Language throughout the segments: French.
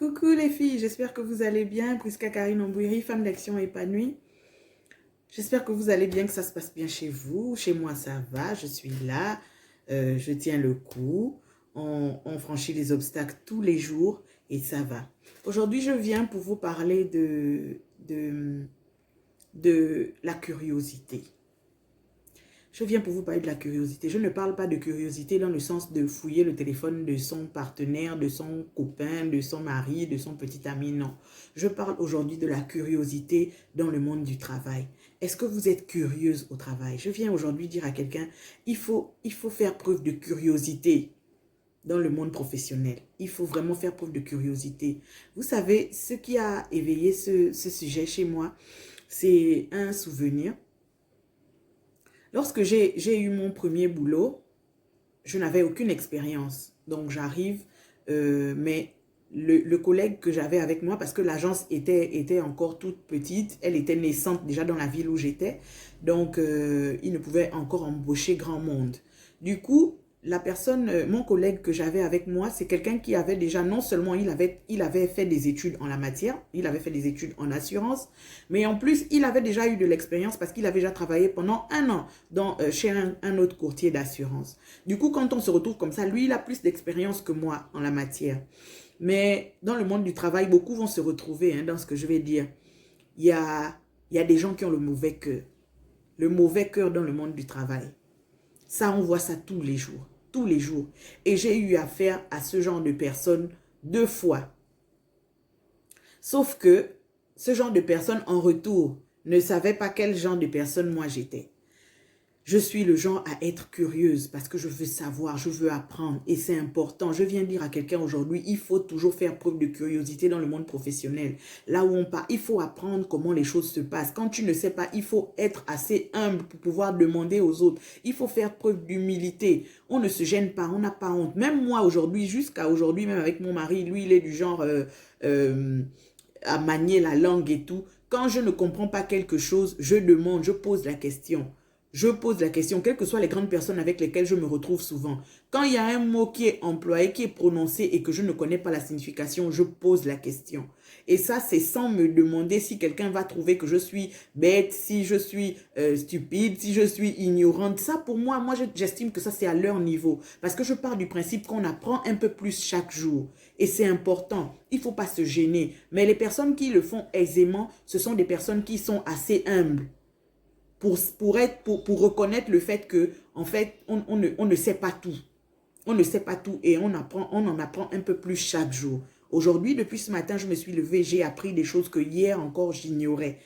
Coucou les filles, j'espère que vous allez bien. Prisca Karine Ombouiri, femme d'action épanouie. J'espère que vous allez bien, que ça se passe bien chez vous. Chez moi, ça va, je suis là, je tiens le coup. On franchit les obstacles tous les jours et ça va. Aujourd'hui, je viens pour vous parler de la curiosité. Je viens pour vous parler de la curiosité. Je ne parle pas de curiosité dans le sens de fouiller le téléphone de son partenaire, de son copain, de son mari, de son petit ami, non. Je parle aujourd'hui de la curiosité dans le monde du travail. Est-ce que vous êtes curieuse au travail? Je viens aujourd'hui dire à quelqu'un, il faut faire preuve de curiosité dans le monde professionnel. Il faut vraiment faire preuve de curiosité. Vous savez, ce qui a éveillé ce sujet chez moi, c'est un souvenir. Lorsque j'ai eu mon premier boulot, je n'avais aucune expérience. Donc j'arrive, mais le collègue que j'avais avec moi, parce que l'agence était encore toute petite, elle était naissante déjà dans la ville où j'étais, donc il ne pouvait encore embaucher grand monde. Du coup, la personne, mon collègue que j'avais avec moi, c'est quelqu'un qui avait déjà, non seulement il avait fait des études en la matière, il avait fait des études en assurance, mais en plus, il avait déjà eu de l'expérience parce qu'il avait déjà travaillé pendant 1 an chez un autre courtier d'assurance. Du coup, quand on se retrouve comme ça, lui, il a plus d'expérience que moi en la matière. Mais dans le monde du travail, beaucoup vont se retrouver dans ce que je vais dire. Il y a des gens qui ont le mauvais cœur. Le mauvais cœur dans le monde du travail. Ça, on voit ça tous les jours. Tous les jours. Et j'ai eu affaire à ce genre de personnes 2 fois. Sauf que ce genre de personnes, en retour, ne savaient pas quel genre de personne moi j'étais. Je suis le genre à être curieuse parce que je veux savoir, je veux apprendre et c'est important. Je viens dire à quelqu'un aujourd'hui, il faut toujours faire preuve de curiosité dans le monde professionnel. Là où on part, il faut apprendre comment les choses se passent. Quand tu ne sais pas, il faut être assez humble pour pouvoir demander aux autres. Il faut faire preuve d'humilité. On ne se gêne pas, on n'a pas honte. Même moi aujourd'hui, jusqu'à aujourd'hui, même avec mon mari, lui il est du genre à manier la langue et tout. Quand je ne comprends pas quelque chose, je demande, je pose la question. Je pose la question, quelles que soient les grandes personnes avec lesquelles je me retrouve souvent. Quand il y a un mot qui est employé, qui est prononcé et que je ne connais pas la signification, je pose la question. Et ça, c'est sans me demander si quelqu'un va trouver que je suis bête, si je suis stupide, si je suis ignorante. Ça, pour moi j'estime que ça, c'est à leur niveau. Parce que je pars du principe qu'on apprend un peu plus chaque jour. Et c'est important. Il ne faut pas se gêner. Mais les personnes qui le font aisément, ce sont des personnes qui sont assez humbles. Pour reconnaître le fait que, en fait, on ne sait pas tout. On ne sait pas tout et on en apprend un peu plus chaque jour. Aujourd'hui, depuis ce matin, je me suis levée, j'ai appris des choses que hier encore j'ignorais.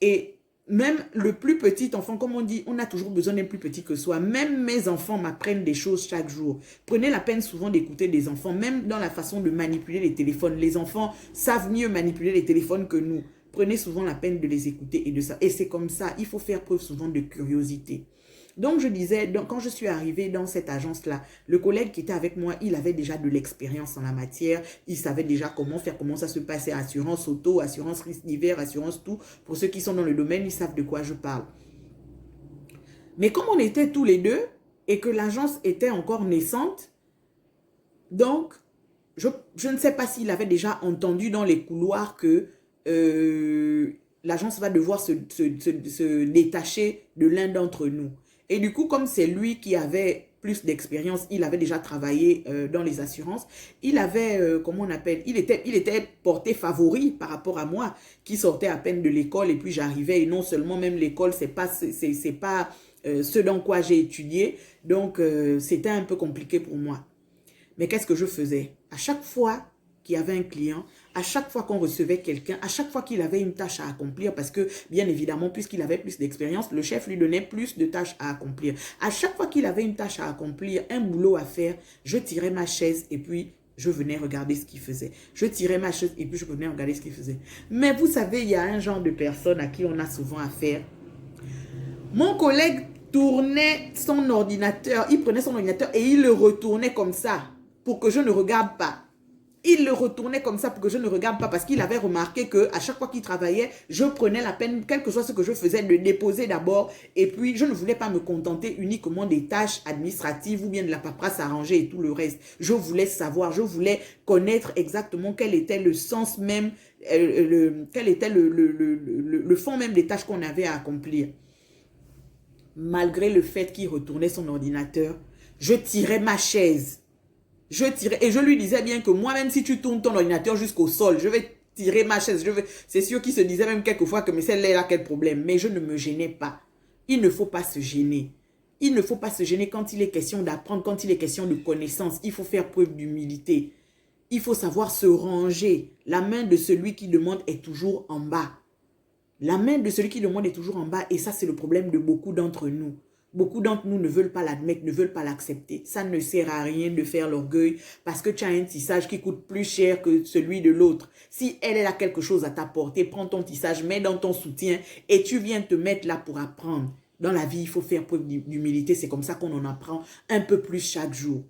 Et même le plus petit enfant, comme on dit, on a toujours besoin d'un plus petit que soi. Même mes enfants m'apprennent des choses chaque jour. Prenez la peine souvent d'écouter des enfants, même dans la façon de manipuler les téléphones. Les enfants savent mieux manipuler les téléphones que nous. Prenez souvent la peine de les écouter et de ça. Et c'est comme ça, il faut faire preuve souvent de curiosité. Donc je disais, quand je suis arrivée dans cette agence-là, le collègue qui était avec moi, il avait déjà de l'expérience en la matière. Il savait déjà comment faire, comment ça se passait, assurance auto, assurance risque d'hiver, assurance tout. Pour ceux qui sont dans le domaine, ils savent de quoi je parle. Mais comme on était tous les deux et que l'agence était encore naissante, donc je ne sais pas s'il avait déjà entendu dans les couloirs que l'agence va devoir se détacher de l'un d'entre nous. Et du coup, comme c'est lui qui avait plus d'expérience, il avait déjà travaillé dans les assurances, il avait, comment on appelle, il était porté favori par rapport à moi, qui sortais à peine de l'école et puis j'arrivais, et non seulement même l'école, c'est pas ce dans quoi j'ai étudié, donc c'était un peu compliqué pour moi. Mais qu'est-ce que je faisais? À chaque fois qu'il y avait un client, à chaque fois qu'on recevait quelqu'un, à chaque fois qu'il avait une tâche à accomplir, parce que bien évidemment, puisqu'il avait plus d'expérience, le chef lui donnait plus de tâches à accomplir. À chaque fois qu'il avait une tâche à accomplir, un boulot à faire, je tirais ma chaise et puis je venais regarder ce qu'il faisait. Je tirais ma chaise et puis je venais regarder ce qu'il faisait. Mais vous savez, il y a un genre de personne à qui on a souvent affaire. Mon collègue tournait son ordinateur, il prenait son ordinateur et il le retournait comme ça pour que je ne regarde pas. Il le retournait comme ça pour que je ne regarde pas parce qu'il avait remarqué que à chaque fois qu'il travaillait, je prenais la peine, quel que soit ce que je faisais, de déposer d'abord. Et puis, je ne voulais pas me contenter uniquement des tâches administratives ou bien de la paperasse arrangée et tout le reste. Je voulais savoir, je voulais connaître exactement quel était le sens même, quel était le fond même des tâches qu'on avait à accomplir. Malgré le fait qu'il retournait son ordinateur, je tirais ma chaise. Je tirais, et je lui disais bien que moi, même si tu tournes ton ordinateur jusqu'au sol, je vais tirer ma chaise. C'est sûr qu'il se disait même quelquefois que mais celle-là, elle a quel problème. Mais je ne me gênais pas. Il ne faut pas se gêner. Il ne faut pas se gêner quand il est question d'apprendre, quand il est question de connaissance. Il faut faire preuve d'humilité. Il faut savoir se ranger. La main de celui qui demande est toujours en bas. La main de celui qui demande est toujours en bas. Et ça, c'est le problème de beaucoup d'entre nous. Beaucoup d'entre nous ne veulent pas l'admettre, ne veulent pas l'accepter. Ça ne sert à rien de faire l'orgueil parce que tu as un tissage qui coûte plus cher que celui de l'autre. Si elle a quelque chose à t'apporter, prends ton tissage, mets dans ton soutien et tu viens te mettre là pour apprendre. Dans la vie, il faut faire preuve d'humilité. C'est comme ça qu'on en apprend un peu plus chaque jour.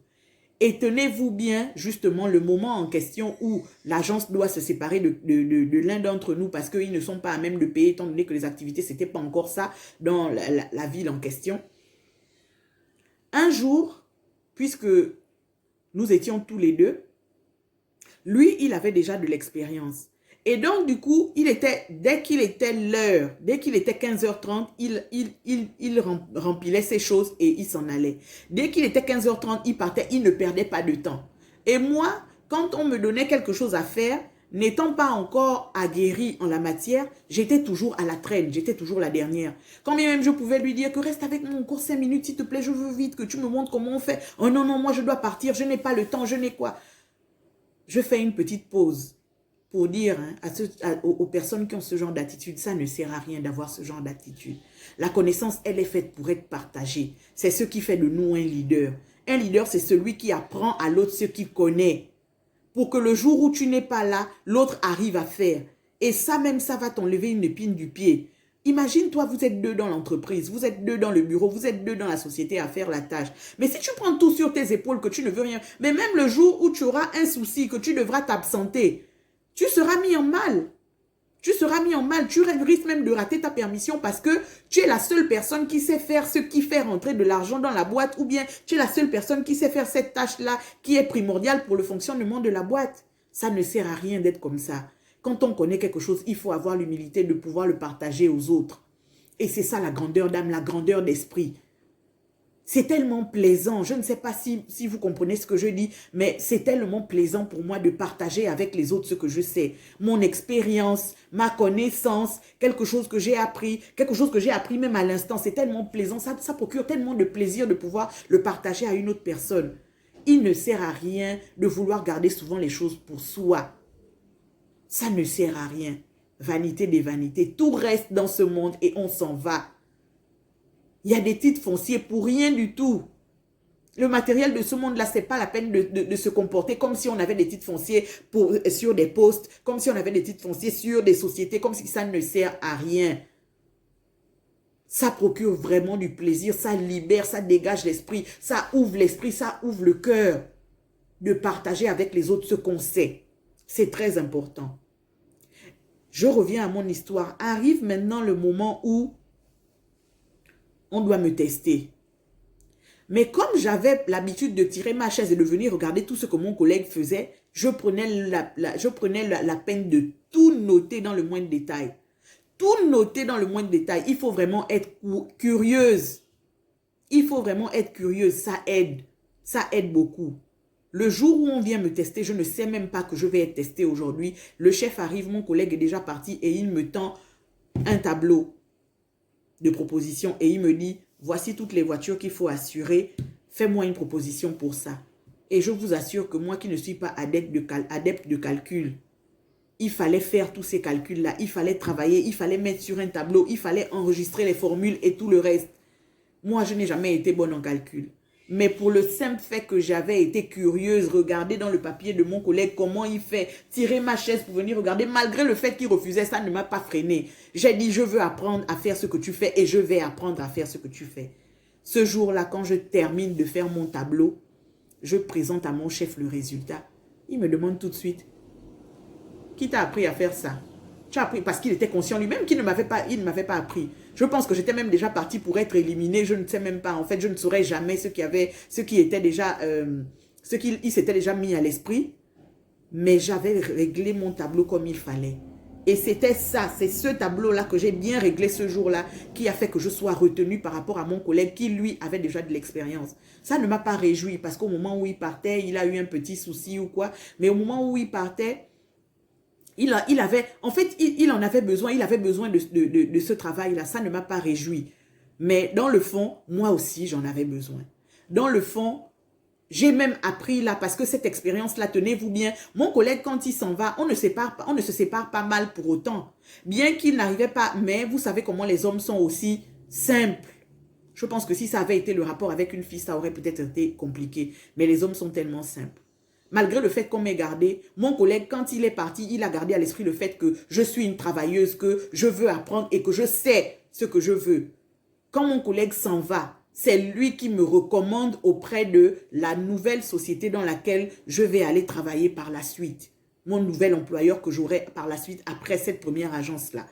Et tenez-vous bien, justement, le moment en question où l'agence doit se séparer de l'un d'entre nous parce qu'ils ne sont pas à même de payer, étant donné que les activités, ce n'était pas encore ça dans la ville en question. Un jour, puisque nous étions tous les deux, lui, il avait déjà de l'expérience. Et donc, du coup, dès qu'il était l'heure, dès qu'il était 15h30, il remplissait ses choses et il s'en allait. Dès qu'il était 15h30, il partait, il ne perdait pas de temps. Et moi, quand on me donnait quelque chose à faire, n'étant pas encore aguerrie en la matière, j'étais toujours à la traîne, j'étais toujours la dernière. Quand bien même je pouvais lui dire que reste avec moi encore 5 minutes, s'il te plaît, je veux vite que tu me montres comment on fait. Oh non, non, moi je dois partir, je n'ai pas le temps, je n'ai quoi. Je fais une petite pause pour dire aux personnes qui ont ce genre d'attitude, ça ne sert à rien d'avoir ce genre d'attitude. La connaissance, elle est faite pour être partagée. C'est ce qui fait de nous un leader. Un leader, c'est celui qui apprend à l'autre ce qu'il connaît. Pour que le jour où tu n'es pas là, l'autre arrive à faire. Et ça même, ça va t'enlever une épine du pied. Imagine-toi, vous êtes deux dans l'entreprise, vous êtes deux dans le bureau, vous êtes deux dans la société à faire la tâche. Mais si tu prends tout sur tes épaules, que tu ne veux rien, mais même le jour où tu auras un souci, que tu devras t'absenter, tu seras mis en mal. Tu seras mis en mal. Tu risques même de rater ta permission parce que tu es la seule personne qui sait faire ce qui fait rentrer de l'argent dans la boîte ou bien tu es la seule personne qui sait faire cette tâche-là qui est primordiale pour le fonctionnement de la boîte. Ça ne sert à rien d'être comme ça. Quand on connaît quelque chose, il faut avoir l'humilité de pouvoir le partager aux autres. Et c'est ça la grandeur d'âme, la grandeur d'esprit. C'est tellement plaisant, je ne sais pas si vous comprenez ce que je dis, mais c'est tellement plaisant pour moi de partager avec les autres ce que je sais. Mon expérience, ma connaissance, quelque chose que j'ai appris même à l'instant. C'est tellement plaisant, ça procure tellement de plaisir de pouvoir le partager à une autre personne. Il ne sert à rien de vouloir garder souvent les choses pour soi. Ça ne sert à rien. Vanité des vanités, tout reste dans ce monde et on s'en va. Il y a des titres fonciers pour rien du tout. Le matériel de ce monde-là, ce n'est pas la peine de se comporter comme si on avait des titres fonciers sur des postes, comme si on avait des titres fonciers sur des sociétés, comme si ça ne sert à rien. Ça procure vraiment du plaisir, ça libère, ça dégage l'esprit, ça ouvre le cœur de partager avec les autres ce qu'on sait. C'est très important. Je reviens à mon histoire. Arrive maintenant le moment où on doit me tester. Mais comme j'avais l'habitude de tirer ma chaise et de venir regarder tout ce que mon collègue faisait, je prenais la peine de tout noter dans le moindre détail. Tout noter dans le moindre détail. Il faut vraiment être curieuse. Il faut vraiment être curieuse. Ça aide. Ça aide beaucoup. Le jour où on vient me tester, je ne sais même pas que je vais être testée aujourd'hui. Le chef arrive, mon collègue est déjà parti et il me tend un tableau de propositions et il me dit, voici toutes les voitures qu'il faut assurer, fais-moi une proposition pour ça. Et je vous assure que moi qui ne suis pas adepte de calcul, il fallait faire tous ces calculs-là, il fallait travailler, il fallait mettre sur un tableau, il fallait enregistrer les formules et tout le reste. Moi, je n'ai jamais été bonne en calcul. Mais pour le simple fait que j'avais été curieuse, regarder dans le papier de mon collègue comment il fait, tirer ma chaise pour venir regarder, malgré le fait qu'il refusait, ça ne m'a pas freiné. J'ai dit, je veux apprendre à faire ce que tu fais et je vais apprendre à faire ce que tu fais. Ce jour-là, quand je termine de faire mon tableau, je présente à mon chef le résultat. Il me demande tout de suite, qui t'a appris à faire ça? Tu as appris parce qu'il était conscient lui-même qu'il ne m'avait pas appris. Je pense que j'étais même déjà partie pour être éliminée. Je ne sais même pas. En fait, je ne saurais jamais ce qui était déjà, ce qu'il s'était déjà mis à l'esprit. Mais j'avais réglé mon tableau comme il fallait. Et c'était ça, c'est ce tableau-là que j'ai bien réglé ce jour-là qui a fait que je sois retenue par rapport à mon collègue qui, lui, avait déjà de l'expérience. Ça ne m'a pas réjoui parce qu'au moment où il partait, il a eu un petit souci ou quoi. Mais au moment où il partait, il en avait besoin. Il avait besoin de ce travail-là. Ça ne m'a pas réjoui. Mais dans le fond, moi aussi, j'en avais besoin. Dans le fond, j'ai même appris là, parce que cette expérience-là, tenez-vous bien, mon collègue, quand il s'en va, on ne se sépare pas mal pour autant. Bien qu'il n'arrivait pas, mais vous savez comment les hommes sont aussi simples. Je pense que si ça avait été le rapport avec une fille, ça aurait peut-être été compliqué. Mais les hommes sont tellement simples. Malgré le fait qu'on m'ait gardé, mon collègue, quand il est parti, il a gardé à l'esprit le fait que je suis une travailleuse, que je veux apprendre et que je sais ce que je veux. Quand mon collègue s'en va, c'est lui qui me recommande auprès de la nouvelle société dans laquelle je vais aller travailler par la suite. Mon nouvel employeur que j'aurai par la suite après cette première agence-là.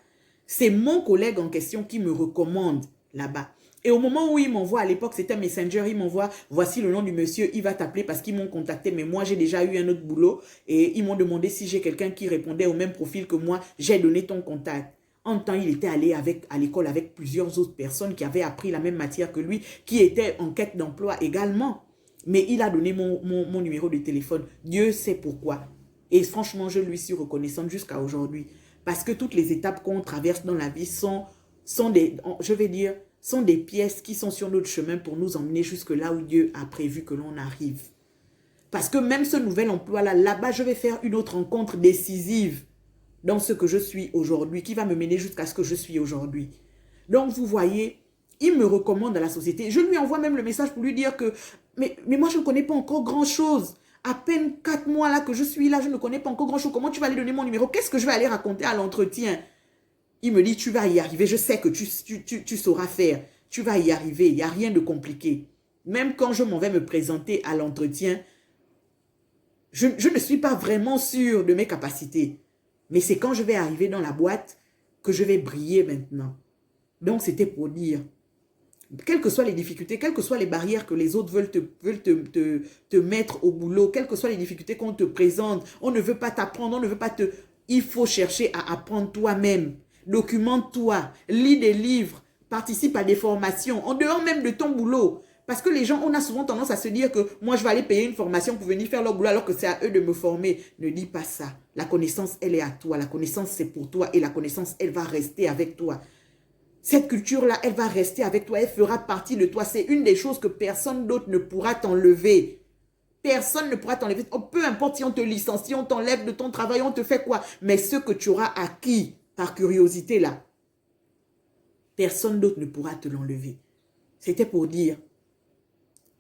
C'est mon collègue en question qui me recommande là-bas. Et au moment où il m'envoie, à l'époque c'était Messenger, il m'envoie, voici le nom du monsieur, il va t'appeler parce qu'ils m'ont contacté, mais moi j'ai déjà eu un autre boulot et ils m'ont demandé si j'ai quelqu'un qui répondait au même profil que moi, j'ai donné ton contact. En temps, il était allé à l'école avec plusieurs autres personnes qui avaient appris la même matière que lui, qui étaient en quête d'emploi également. Mais il a donné mon numéro de téléphone. Dieu sait pourquoi. Et franchement, je lui suis reconnaissante jusqu'à aujourd'hui. Parce que toutes les étapes qu'on traverse dans la vie sont des pièces qui sont sur notre chemin pour nous emmener jusque là où Dieu a prévu que l'on arrive. Parce que même ce nouvel emploi-là, là-bas, je vais faire une autre rencontre décisive dans ce que je suis aujourd'hui, qui va me mener jusqu'à ce que je suis aujourd'hui. Donc, vous voyez, il me recommande à la société. Je lui envoie même le message pour lui dire que, mais moi, je ne connais pas encore grand-chose. À peine 4 mois là que je suis là, je ne connais pas encore grand-chose. Comment tu vas aller donner mon numéro? Qu'est-ce que je vais aller raconter à l'entretien? Il me dit, tu vas y arriver. Je sais que tu sauras faire. Tu vas y arriver. Il n'y a rien de compliqué. Même quand je m'en vais me présenter à l'entretien, je ne suis pas vraiment sûre de mes capacités. Mais c'est quand je vais arriver dans la boîte que je vais briller maintenant. Donc, c'était pour dire, quelles que soient les difficultés, quelles que soient les barrières que les autres veulent te mettre au boulot, quelles que soient les difficultés qu'on te présente, on ne veut pas t'apprendre, on ne veut pas te... Il faut chercher à apprendre toi-même. Documente-toi, lis des livres, participe à des formations, en dehors même de ton boulot. Parce que les gens, on a souvent tendance à se dire que moi, je vais aller payer une formation pour venir faire leur boulot alors que c'est à eux de me former. Ne dis pas ça. La connaissance, elle est à toi. La connaissance, c'est pour toi. Et la connaissance, elle va rester avec toi. Cette culture-là, elle va rester avec toi. Elle fera partie de toi. C'est une des choses que personne d'autre ne pourra t'enlever. Personne ne pourra t'enlever. Oh, peu importe si on te licencie, on t'enlève de ton travail, on te fait quoi. Mais ce que tu auras acquis par curiosité là, personne d'autre ne pourra te l'enlever. C'était pour dire...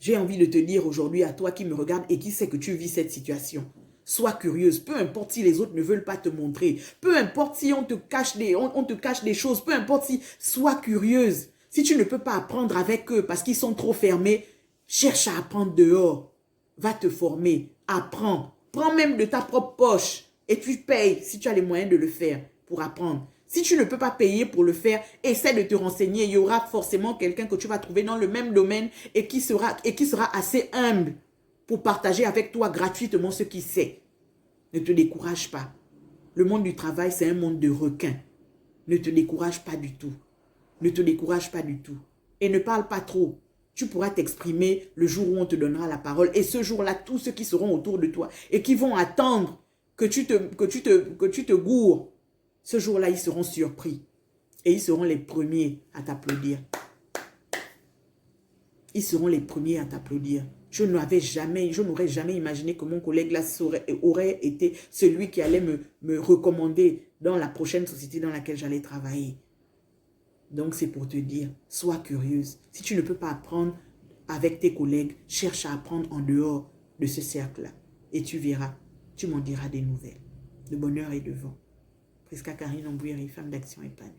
J'ai envie de te dire aujourd'hui à toi qui me regarde et qui sait que tu vis cette situation. Sois curieuse, peu importe si les autres ne veulent pas te montrer, peu importe si on te cache des choses, peu importe si, sois curieuse. Si tu ne peux pas apprendre avec eux parce qu'ils sont trop fermés, cherche à apprendre dehors. Va te former, apprends. Prends même de ta propre poche et tu payes si tu as les moyens de le faire pour apprendre. Si tu ne peux pas payer pour le faire, essaie de te renseigner. Il y aura forcément quelqu'un que tu vas trouver dans le même domaine et qui sera assez humble pour partager avec toi gratuitement ce qu'il sait. Ne te décourage pas. Le monde du travail, c'est un monde de requins. Ne te décourage pas du tout. Ne te décourage pas du tout. Et ne parle pas trop. Tu pourras t'exprimer le jour où on te donnera la parole. Et ce jour-là, tous ceux qui seront autour de toi et qui vont attendre que tu te gourres, ce jour-là, ils seront surpris. Et ils seront les premiers à t'applaudir. Ils seront les premiers à t'applaudir. Je n'aurais jamais imaginé que mon collègue là aurait été celui qui allait me recommander dans la prochaine société dans laquelle j'allais travailler. Donc c'est pour te dire, sois curieuse. Si tu ne peux pas apprendre avec tes collègues, cherche à apprendre en dehors de ce cercle-là. Et tu verras, tu m'en diras des nouvelles. De bonheur et de vent. Prisca Karine Ombouiri, femme d'action épanouie.